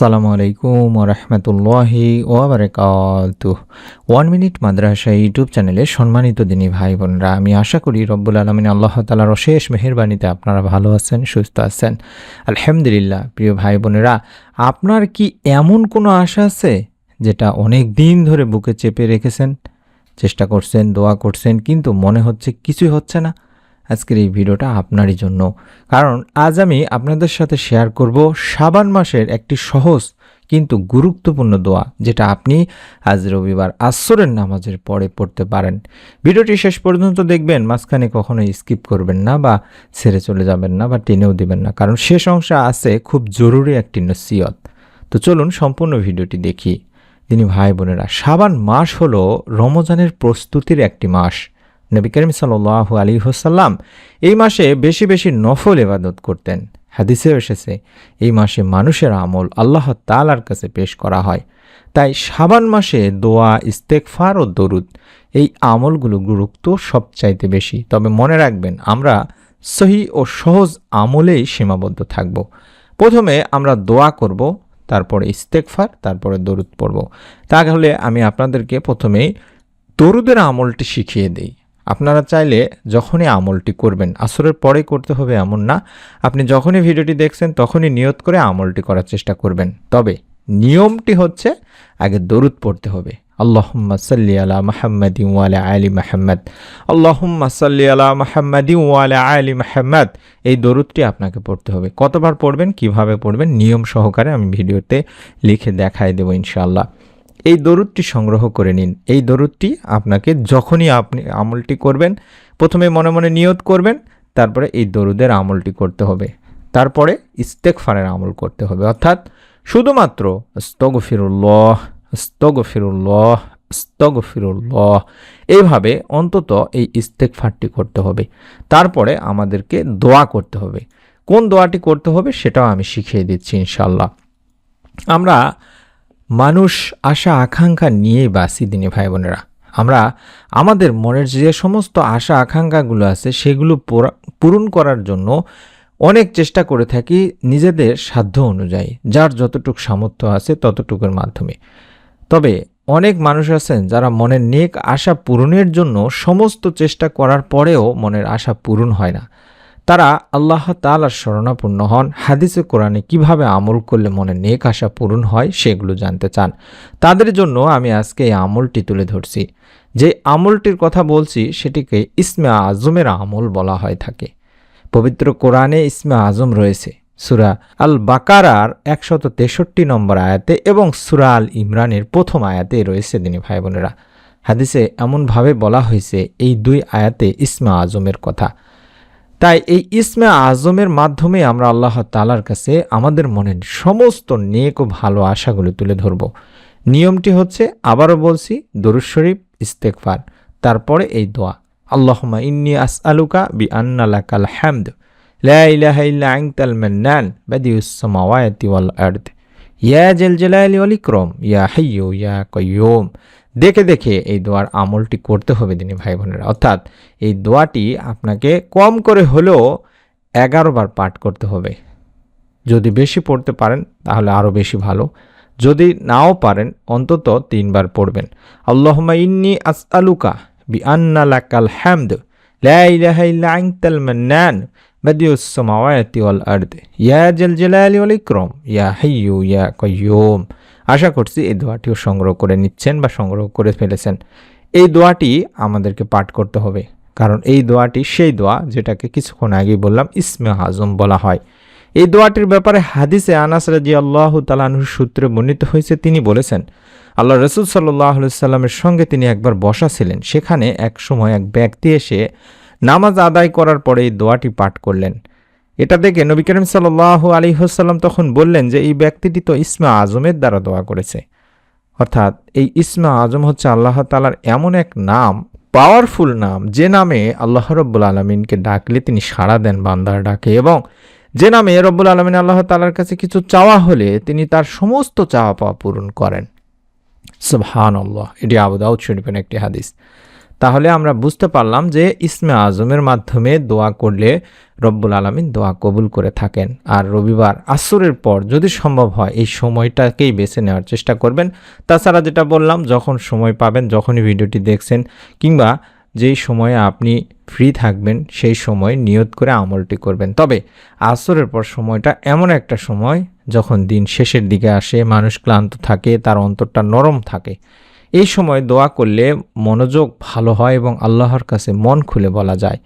আসসালামু আলাইকুম ওয়া রাহমাতুল্লাহি ওয়া বারাকাতুহু। 1 মিনিট মাদ্রাসা ইউটিউব চ্যানেলে সম্মানিত দিনী ভাই বোনেরা, আমি আশা করি রব্বুল আলামিন আল্লাহ তাআলার অশেষ মেহেরবানিতে আপনারা ভালো আছেন, সুস্থ আছেন। আলহামদুলিল্লাহ। প্রিয় ভাই বোনেরা, আপনার কি এমন কোনো আশা আছে যেটা অনেক দিন ধরে বুকে চেপে রেখেছেন, চেষ্টা করছেন, দোয়া করছেন, কিন্তু মনে হচ্ছে কিছুই হচ্ছে না? আজকের এই ভিডিওটা আপনারই জন্য, কারণ আজ আমি আপনাদের সাথে শেয়ার করব শাবান মাসের একটি সহজ কিন্তু গুরুত্বপূর্ণ দোয়া, যেটা আপনি আজ রবিবার আসরের নামাজের পরে পড়তে পারেন। ভিডিওটি শেষ পর্যন্ত দেখবেন, মাঝখানে কখনোই স্কিপ করবেন না বা ছেড়ে চলে যাবেন না বা টেনেও দিবেন না, কারণ শেষ অংশে আছে খুব জরুরি একটি নসিহত। তো চলুন সম্পূর্ণ ভিডিওটি দেখি। তিনি ভাই বোনেরা, শাবান মাস হলো রমজানের প্রস্তুতির একটি মাস। নবী করিম সাল্লাল্লাহু আলাইহি ওয়াসাল্লাম এই মাসে বেশি বেশি নফল ইবাদত করতেন। হাদিসে এসেছে এই মাসে মানুষের আমল আল্লাহ তাআলার কাছে পেশ করা হয়। তাই শাবান মাসে দোয়া, ইস্তেগফার ও দরুদ এই আমলগুলো গুরুত্ব সবচাইতে বেশি। তবে মনে রাখবেন, আমরা সহি ও সহজ আমলেই সীমাবদ্ধ থাকব। প্রথমে আমরা দোয়া করব, তারপরে ইস্তেগফার, তারপরে দরুদ পড়ব। তাহলে আমি আপনাদেরকে প্রথমেই দরুদের আমলটি শিখিয়ে দিই। আপনারা চাইলে যখনই আমলটি করবেন, আসরের পরে করতে হবে এমন না, আপনি যখনই ভিডিওটি দেখছেন তখনই নিয়ত করে আমলটি করার চেষ্টা করবেন। তবে নিয়মটি হচ্ছে আগে দরুদ পড়তে হবে। আল্লাহুম্মা সাল্লি আলা মুহাম্মাদিন ওয়া আলা আলি মুহাম্মাদ, আল্লাহুম্মা সাল্লি আলা মুহাম্মাদিন ওয়া আলা আলি মুহাম্মাদ, এই দরুদটি আপনাকে পড়তে হবে। কতবার পড়বেন, কিভাবে পড়বেন, নিয়ম সহকারে আমি ভিডিওতে লিখে দেখাই দেব ইনশাআল্লাহ। এই দরুদটি সংগ্রহ করে নিন। এই দরুদটি আপনাকে যখনই আপনি আমলটি করবেন, প্রথমে মনে মনে নিয়ত করবেন, তারপরে এই দরুদের আমলটি করতে হবে। তারপরে ইস্তেগফারের আমল করতে হবে, অর্থাৎ শুধুমাত্র আস্তাগফিরুল্লাহ, আস্তাগফিরুল্লাহ, আস্তাগফিরুল্লাহ, এইভাবে অন্তত এই ইস্তেগফারটি করতে হবে। তারপরে আমাদেরকে দোয়া করতে হবে। কোন দোয়াটি করতে হবে সেটাও আমি শিখিয়ে দিচ্ছি ইনশাআল্লাহ। আমরা মানুষ আশা আকাঙ্ক্ষা নিয়েই বাঁচি দিনী ভাই বোনেরা। আমরা আমাদের মনের যে সমস্ত আশা আকাঙ্ক্ষাগুলো আছে সেগুলো পূরণ করার জন্য অনেক চেষ্টা করে থাকি নিজেদের সাধ্য অনুযায়ী, যার যতটুকু সামর্থ্য আছে ততটুকুর মাধ্যমে। তবে অনেক মানুষ আছেন যারা মনের নেক আশা পূরণের জন্য সমস্ত চেষ্টা করার পরেও মনের আশা পূরণ হয় না। তারা আল্লাহ তাআলার শরণাপন্ন হন, হাদিসে কোরআনে কিভাবে আমল করলে মনে নেক আশা পূরণ হয় সেগুলো জানতে চান। তাদের জন্য আমি আজকে এই আমলটি তুলে ধরছি। যে আমলটির কথা বলছি সেটিকে ইসমে আজমের আমল বলা হয় থাকে। পবিত্র কোরআনে ইসমে আজম রয়েছে সূরা আল বাকারার 163 নম্বর আয়াতে এবং সূরা আল ইমরানের প্রথম আয়াতে রয়েছে দিনী ভাই বোনেরা। হাদিসে এমনভাবে বলা হয়েছে এই দুই আয়াতে ইসমে আজমের কথা। তাই এই ইসমে আজমের মাধ্যমে আমরা আল্লাহ তাআলার কাছে আমাদের মনের সমস্ত নেক ও ভালো আশাগুলো তুলে ধরব। নিয়মটি হচ্ছে, আবারও বলছি, দরুদ শরীফ, ইস্তেগফার, তারপরে এই দোয়া। আল্লাহুম্মা ইন্নী আসআলুকা বিআন্না লাকাল হামদ লা ইলাহা ইল্লা আনতাল মান্নান বাদিউস সামাওয়াতি ওয়াল আরদ ইয়া জাল জালালি ওয়াল ইকরাম ইয়া হাইয়্যু ইয়া কাইয়্যুম। দেখে দেখে এই দোয়ার আমলটি করতে হবে দিনী ভাই বোনেরা। অর্থাৎ এই দোয়াটি আপনাকে কম করে হলেও 11 বার পাঠ করতে হবে। যদি বেশি পড়তে পারেন তাহলে আরও বেশি ভালো, যদি নাও পারেন অন্তত 3 বার পড়বেন। আল্লাহুম্মা ইন্নী আসআলুকা বিআন্না লাকাল হামদ লা ইলাহা ইল্লা আনতাল মান্নান বাদিউস সামাওয়াতি ওয়াল আরদ ইয়া জাল জালালি ওয়াল ইকরাম ইয়া হাইয়্যু ইয়া কাইয়্যুম। আশা করছি এই দোয়াটিও সংগ্রহ করে নিচ্ছেন বা সংগ্রহ করে ফেলেছেন। এই দোয়াটি আমাদেরকে পাঠ করতে হবে, কারণ এই দোয়াটি সেই দোয়া যেটাকে কিছুক্ষণ আগেই বললাম ইসমে আজম বলা হয়। এই দোয়াটির ব্যাপারে হাদিসে আনাস রাদিয়াল্লাহু তাআলা আনহু সূত্রে বর্ণিত হয়েছে, তিনি বলেছেন আল্লাহ রাসূল সাল্লাল্লাহু আলাইহি সাল্লামের সঙ্গে তিনি একবার বসা ছিলেন। সেখানে এক সময় এক ব্যক্তি এসে নামাজ আদায় করার পরে এই দোয়াটি পাঠ করলেন। এটা দেখে নবী করিম সাল্লাল্লাহু আলাইহি ওয়াসাল্লাম তখন বললেন যে এই ব্যক্তিটি তো ইসমে আজমের দ্বারা দোয়া করেছে। অর্থাৎ এই ইসমে আজম হচ্ছে আল্লাহ তাআলার এমন এক নাম, পাওয়ারফুল নাম, যে নামে আল্লাহ রাব্বুল আলামিনকে ডাকলে তিনি সাড়া দেন বান্দার ডাকে, এবং যে নামে রব্বুল আলামিন আল্লাহ তাআলার কাছে কিছু চাওয়া হলে তিনি তার সমস্ত চাওয়া পাওয়া পূরণ করেন। সুবহানাল্লাহ। এটি আবু দাউদ শরীফের একটি হাদিস। তাহলে আমরা বুঝতে পারলাম যে ইসমে আজমের মাধ্যমে দোয়া করলে রব্বুল আলামিন দোয়া কবুল করে থাকেন। আর রবিবার আসরের পর যদি সম্ভব হয় এই সময়টাকেই বেছে নেওয়ার চেষ্টা করবেন। তাছাড়া যেটা বললাম, যখন সময় পাবেন, যখনই ভিডিওটি দেখছেন কিংবা যেই সময়ে আপনি ফ্রি থাকবেন সেই সময় নিয়ত করে আমলটি করবেন। তবে আসরের পর সময়টা এমন একটা সময় যখন দিন শেষের দিকে আসে, মানুষ ক্লান্ত থাকে, তার অন্তরটা নরম থাকে। এই সময় দোয়া করলে মনোযোগ ভালো হয় এবং আল্লাহর কাছে মন খুলে বলা যায়।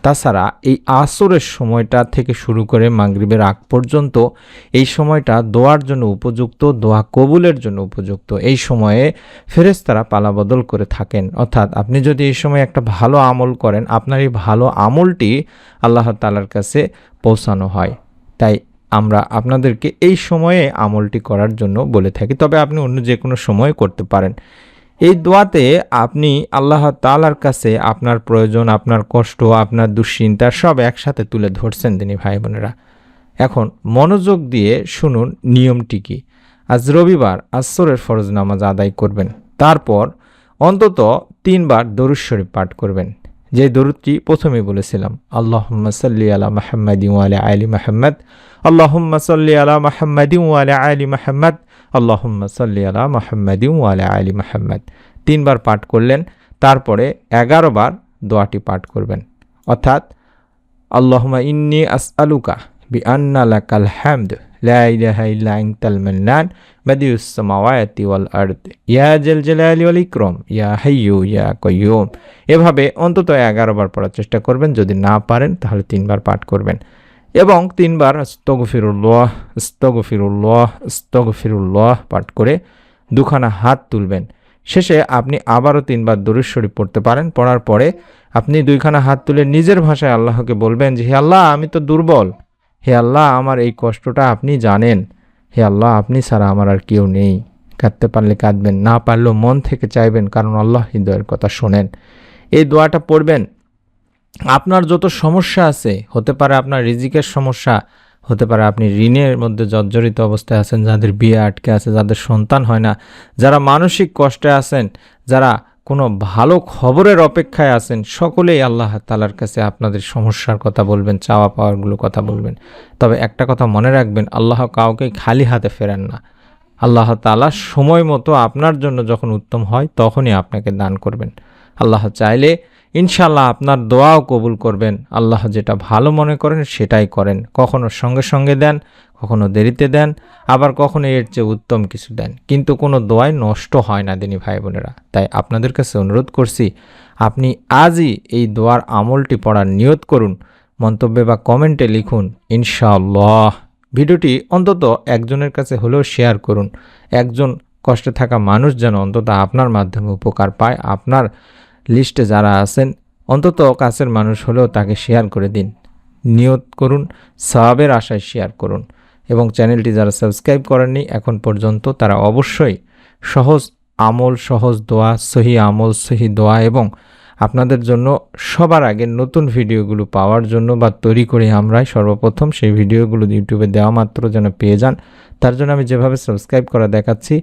তাছাড়া এই আসরের সময়টা থেকে শুরু করে মাগরিবের আগ পর্যন্ত এই সময়টা দোয়ার জন্য উপযুক্ত, দোয়া কবুলের জন্য উপযুক্ত। এই সময়ে ফেরেশতারা পালাবদল করে থাকেন। অর্থাৎ আপনি যদি এই সময় একটা ভালো আমল করেন, আপনার এই ভালো আমলটি আল্লাহ তাআলার কাছে পৌঁছানো হয়। তাই আমরা আপনাদেরকে এই সময়ে আমলটি করার জন্য বলে থাকি। তবে আপনি অন্য যে কোনো সময় করতে পারেন। এই দোয়াতে আপনি আল্লাহ তাআলার কাছে আপনার প্রয়োজন, আপনার কষ্ট, আপনার দুশ্চিন্তা সব একসাথে তুলে ধরছেন দিনী ভাই বোনেরা। এখন মনোযোগ দিয়ে শুনুন নিয়মটি কি। আজ রবিবার আসরের ফরজ নামাজ আদায় করবেন, তারপর অন্তত 3 বার দরুদ শরীফ পাঠ করবেন। যে দরুদটি প্রথমেই বলেছিলাম, আল্লাহুম্মা সাল্লি আলা মুহাম্মাদিন ওয়া আলা আলি মুহাম্মাদ, আল্লাহুম্মা সাল্লি আলা মুহাম্মাদিন ওয়া আলা আলি মুহাম্মাদ, আল্লাহুম্মা সাল্লি আলা মুহাম্মাদিন ওয়া আলা আলি মুহাম্মাদ। 3 বার পাঠ করলেন, তারপরে 11 বার দোয়াটি পাঠ করবেন। অর্থাৎ আল্লাহুম্মা ইন্নী আসআলুকা বিআন্না লাকাল হামদ লা ইলাহা ইল্লা আনতাল মান্নান বাদিউস সামাওয়াতি ওয়াল আরদ ইয়া জাল জালালি ওয়াল ইকরাম ইয়া হাইয়্যু ইয়া কাইয়্যুম। এভাবে অন্তত 11 বার পড়ার চেষ্টা করবেন। যদি না পারেন তাহলে 3 বার পাঠ করবেন এবং 3 বার আস্তাগফিরুল্লাহ আস্তাগফিরুল্লাহ আস্তাগফিরুল্লাহ পাঠ করে দুখানা হাত তুলবেন। শেষে আপনি আবারও 3 বার দরুদ শরীফ পড়তে পারেন। পড়ার পরে আপনি দুইখানা হাত তুলে নিজের ভাষায় আল্লাহকে বলবেন যে, হে আল্লাহ, আমি তো দুর্বল, হে আল্লাহ, আমার এই কষ্টটা আপনি জানেন, হে আল্লাহ, আপনি ছাড়া আমার আর কেউ নেই। কাঁদতে পারলে কাঁদবেন, না পারলেও মন থেকে চাইবেন, কারণ আল্লাহ হৃদয়ের কথা শোনেন। এই দোয়াটা পড়বেন। আপনার যত সমস্যা আছে, হতে পারে আপনার রিজিকের সমস্যা, হতে পারে আপনি ঋণের মধ্যে জর্জরিত অবস্থায় আছেন, যাদের বিয়ে আটকে আছে, যাদের সন্তান হয় না, যারা মানসিক কষ্টে আছেন, যারা কোনো ভালো খবরের অপেক্ষায় আছেন, সকলেই আল্লাহ তাআলার কাছে আপনাদের সমস্যার কথা বলবেন, চাওয়া পাওয়ারগুলো কথা বলবেন। তবে একটা কথা মনে রাখবেন, আল্লাহ কাউকে খালি হাতে ফেরেন না। আল্লাহ তাআলা সময় মতো আপনার জন্য যখন উত্তম হয় তখনই আপনাকে দান করবেন। আল্লাহ চাইলে ইনশাআল্লাহ আপনার দোয়াও কবুল করবেন। আল্লাহ যেটা ভালো মনে করেন সেটাই করেন। কখনো সঙ্গে সঙ্গে দেন, কখনো দেরিতে দেন, আবার কখনো এর চেয়ে উত্তম কিছু দেন, কিন্তু কোনো দোয়াই নষ্ট হয় না দিনী ভাই বোনেরা। তাই আপনাদের কাছে অনুরোধ করছি, আপনি আজই এই দোয়ার আমলটি পড়ার নিয়ত করুন। মন্তব্যে বা কমেন্টে লিখুন ইনশাআল্লাহ। ভিডিওটি অন্তত একজনের কাছে হলেও শেয়ার করুন। একজন কষ্টে থাকা মানুষ যেন অন্তত আপনার মাধ্যমে উপকার পায়। আপনার লিস্টে যারা আছেন, অন্তত কাছের মানুষ হলেও তাকে শেয়ার করে দিন। নিয়ত করুন, সওয়াবের আশায় শেয়ার করুন। এবং চ্যানেলটি যারা সাবস্ক্রাইব করেননি এখন পর্যন্ত, তারা অবশ্যই সহজ আমল, সহজ দোয়া, সহি আমল, সহি দোয়া এবং আপনাদের জন্য সবার আগে নতুন ভিডিওগুলো পাওয়ার জন্য বা তৈরি করি আমরাই সর্বপ্রথম, সেই ভিডিওগুলো ইউটিউবে দেওয়া মাত্র যেন পেয়ে যান, তার জন্য আমি যেভাবে সাবস্ক্রাইব করা দেখাচ্ছি,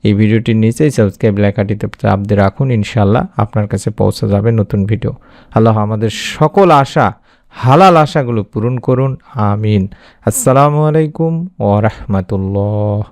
এই ভিডিওটির নিচেই সাবস্ক্রাইব লেখাটিতে চাপ দিয়ে রাখুন। ইনশাআল্লাহ আপনার কাছে পৌঁছে যাবে নতুন ভিডিও। আল্লাহ আমাদের সকল আশা, হালাল আশাগুলো পূরণ করুন। আমিন। আসসালামু আলাইকুম ওয়া রাহমাতুল্লাহ।